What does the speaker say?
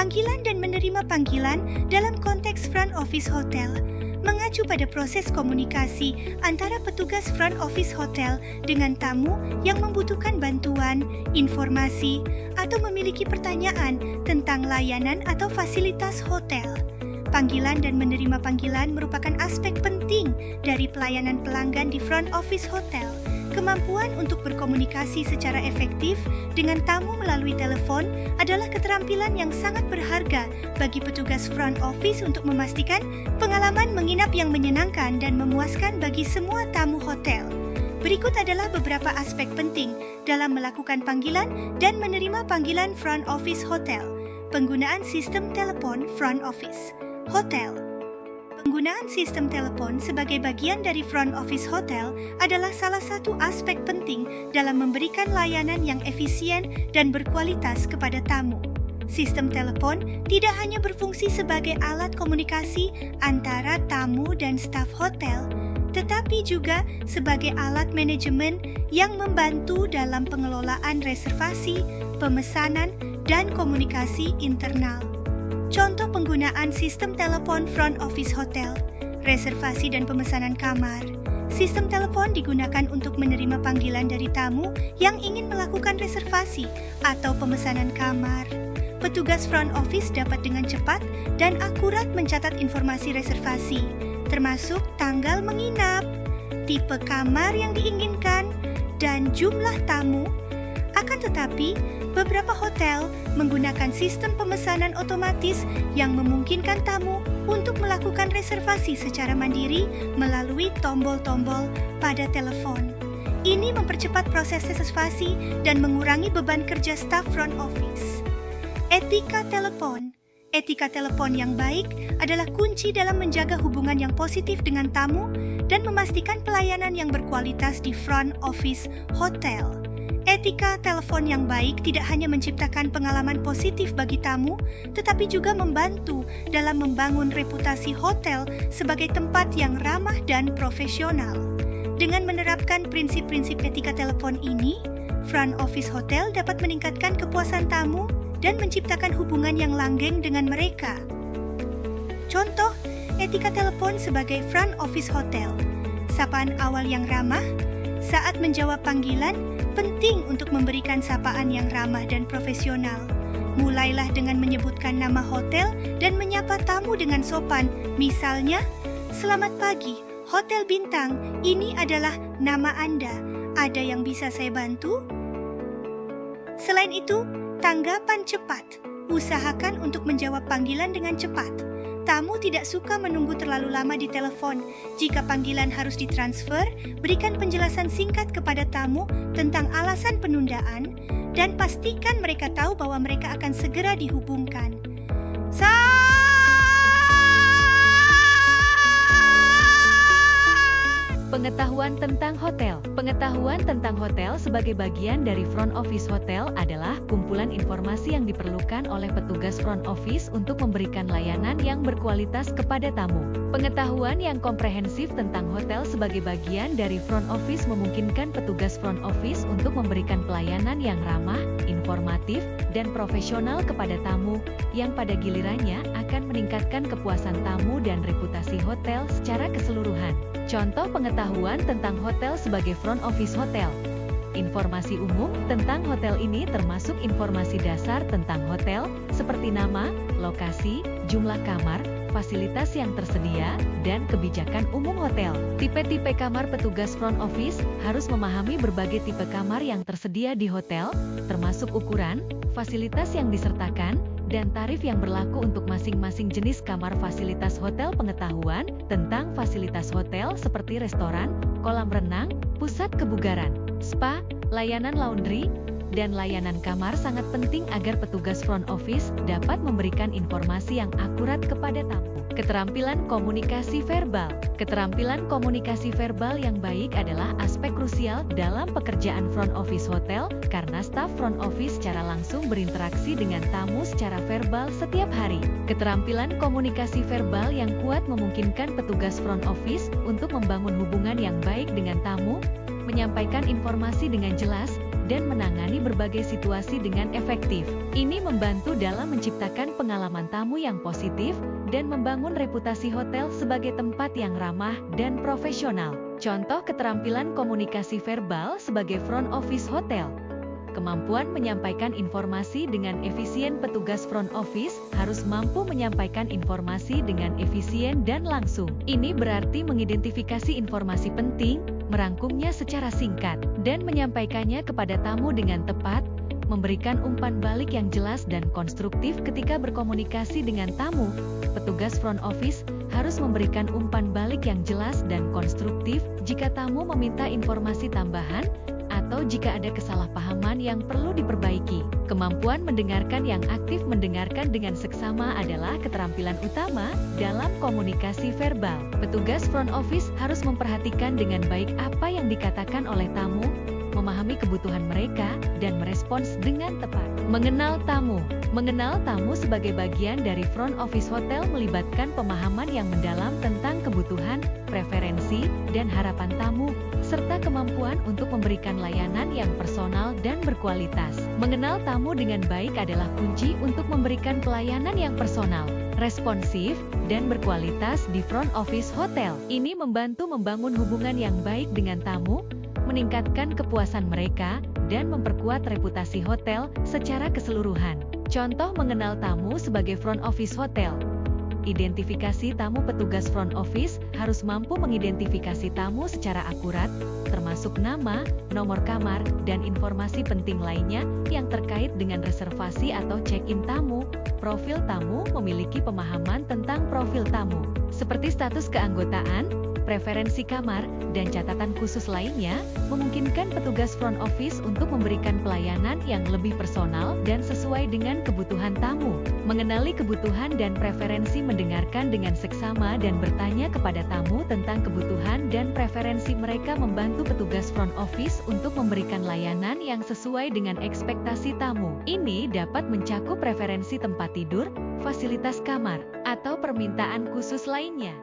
Panggilan dan menerima panggilan dalam konteks front office hotel mengacu pada proses komunikasi antara petugas front office hotel dengan tamu yang membutuhkan bantuan, informasi, atau memiliki pertanyaan tentang layanan atau fasilitas hotel. Panggilan dan menerima panggilan merupakan aspek penting dari pelayanan pelanggan di front office hotel. Kemampuan untuk berkomunikasi secara efektif dengan tamu melalui telepon adalah keterampilan yang sangat berharga bagi petugas front office untuk memastikan pengalaman menginap yang menyenangkan dan memuaskan bagi semua tamu hotel. Berikut adalah beberapa aspek penting dalam melakukan panggilan dan menerima panggilan front office hotel. Penggunaan sistem telepon front office hotel. Penggunaan sistem telepon sebagai bagian dari front office hotel adalah salah satu aspek penting dalam memberikan layanan yang efisien dan berkualitas kepada tamu. Sistem telepon tidak hanya berfungsi sebagai alat komunikasi antara tamu dan staf hotel, tetapi juga sebagai alat manajemen yang membantu dalam pengelolaan reservasi, pemesanan, dan komunikasi internal. Contoh penggunaan sistem telepon front office hotel, reservasi dan pemesanan kamar. Sistem telepon digunakan untuk menerima panggilan dari tamu yang ingin melakukan reservasi atau pemesanan kamar. Petugas front office dapat dengan cepat dan akurat mencatat informasi reservasi, termasuk tanggal menginap, tipe kamar yang diinginkan, dan jumlah tamu. Akan tetapi, beberapa hotel menggunakan sistem pemesanan otomatis yang memungkinkan tamu untuk melakukan reservasi secara mandiri melalui tombol-tombol pada telepon. Ini mempercepat proses reservasi dan mengurangi beban kerja staf front office. Etika telepon. Etika telepon yang baik adalah kunci dalam menjaga hubungan yang positif dengan tamu dan memastikan pelayanan yang berkualitas di front office hotel. Etika telepon yang baik tidak hanya menciptakan pengalaman positif bagi tamu, tetapi juga membantu dalam membangun reputasi hotel sebagai tempat yang ramah dan profesional. Dengan menerapkan prinsip-prinsip etika telepon ini, front office hotel dapat meningkatkan kepuasan tamu dan menciptakan hubungan yang langgeng dengan mereka. Contoh, etika telepon sebagai front office hotel. Sapaan awal yang ramah. Saat menjawab panggilan, penting untuk memberikan sapaan yang ramah dan profesional. Mulailah dengan menyebutkan nama hotel dan menyapa tamu dengan sopan. Misalnya, "Selamat pagi, Hotel Bintang. Ini adalah nama Anda. Ada yang bisa saya bantu?" Selain itu, tanggapan cepat. Usahakan untuk menjawab panggilan dengan cepat. Tamu tidak suka menunggu terlalu lama di telepon. Jika panggilan harus ditransfer, berikan penjelasan singkat kepada tamu tentang alasan penundaan dan pastikan mereka tahu bahwa mereka akan segera dihubungkan. Pengetahuan tentang hotel. Pengetahuan tentang hotel sebagai bagian dari front office hotel adalah kumpulan informasi yang diperlukan oleh petugas front office untuk memberikan layanan yang berkualitas kepada tamu. Pengetahuan yang komprehensif tentang hotel sebagai bagian dari front office memungkinkan petugas front office untuk memberikan pelayanan yang ramah, informatif, dan profesional kepada tamu, yang pada gilirannya akan meningkatkan kepuasan tamu dan reputasi hotel secara keseluruhan. Contoh pengetahuan tentang hotel sebagai front office hotel. Informasi umum tentang hotel ini termasuk informasi dasar tentang hotel, seperti nama, lokasi, jumlah kamar, fasilitas yang tersedia, dan kebijakan umum hotel. Tipe-tipe kamar petugas front office harus memahami berbagai tipe kamar yang tersedia di hotel, termasuk ukuran, fasilitas yang disertakan, dan tarif yang berlaku untuk masing-masing jenis kamar fasilitas hotel. Pengetahuan tentang fasilitas hotel seperti restoran, kolam renang, pusat kebugaran, spa, layanan laundry, dan layanan kamar sangat penting agar petugas front office dapat memberikan informasi yang akurat kepada tamu. Keterampilan komunikasi verbal. Keterampilan komunikasi verbal yang baik adalah aspek krusial dalam pekerjaan front office hotel karena staf front office secara langsung berinteraksi dengan tamu secara verbal setiap hari. Keterampilan komunikasi verbal yang kuat memungkinkan petugas front office untuk membangun hubungan yang baik dengan tamu, menyampaikan informasi dengan jelas, dan menangani berbagai situasi dengan efektif. Ini membantu dalam menciptakan pengalaman tamu yang positif dan membangun reputasi hotel sebagai tempat yang ramah dan profesional. Contoh keterampilan komunikasi verbal sebagai front office hotel. Kemampuan menyampaikan informasi dengan efisien. Petugas front office harus mampu menyampaikan informasi dengan efisien dan langsung. Ini berarti mengidentifikasi informasi penting, merangkumnya secara singkat, dan menyampaikannya kepada tamu dengan tepat, memberikan umpan balik yang jelas dan konstruktif ketika berkomunikasi dengan tamu. Petugas front office harus memberikan umpan balik yang jelas dan konstruktif jika tamu meminta informasi tambahan, atau jika ada kesalahpahaman yang perlu diperbaiki. Kemampuan mendengarkan yang aktif. Mendengarkan dengan seksama adalah keterampilan utama dalam komunikasi verbal. Petugas front office harus memperhatikan dengan baik apa yang dikatakan oleh tamu, memahami kebutuhan mereka, dan merespons dengan tepat. Mengenal tamu. Mengenal tamu sebagai bagian dari front office hotel melibatkan pemahaman yang mendalam tentang kebutuhan, preferensi, dan harapan tamu, serta kemampuan untuk memberikan layanan yang personal dan berkualitas. Mengenal tamu dengan baik adalah kunci untuk memberikan pelayanan yang personal, responsif, dan berkualitas di front office hotel. Ini membantu membangun hubungan yang baik dengan tamu, meningkatkan kepuasan mereka, dan memperkuat reputasi hotel secara keseluruhan. Contoh mengenal tamu sebagai front office hotel. Identifikasi tamu. Petugas front office harus mampu mengidentifikasi tamu secara akurat, termasuk nama, nomor kamar, dan informasi penting lainnya yang terkait dengan reservasi atau check-in tamu. Profil tamu. Memiliki pemahaman tentang profil tamu, seperti status keanggotaan, preferensi kamar, dan catatan khusus lainnya, memungkinkan petugas front office untuk memberikan pelayanan yang lebih personal dan sesuai dengan kebutuhan tamu. Mengenali kebutuhan dan preferensi. Mendengarkan dengan seksama dan bertanya kepada tamu tentang kebutuhan dan preferensi mereka membantu petugas front office untuk memberikan layanan yang sesuai dengan ekspektasi tamu. Ini dapat mencakup preferensi tempat tidur, fasilitas kamar, atau permintaan khusus lainnya.